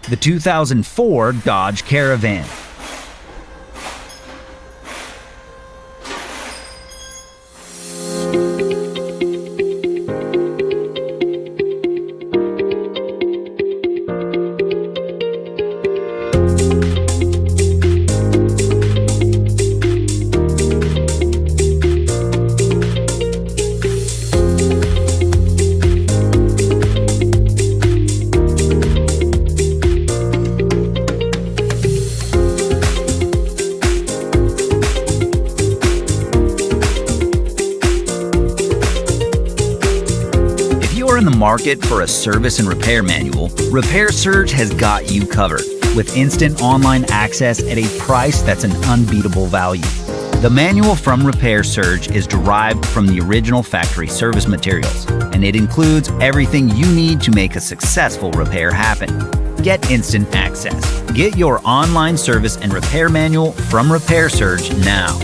The 2004 Dodge Caravan. If you're in the market for a service and repair manual, Repair Surge has got you covered, with instant online access at a price that's an unbeatable value. The manual from Repair Surge is derived from the original factory service materials, and it includes everything you need to make a successful repair happen. Get instant access. Get your online service and repair manual from Repair Surge now.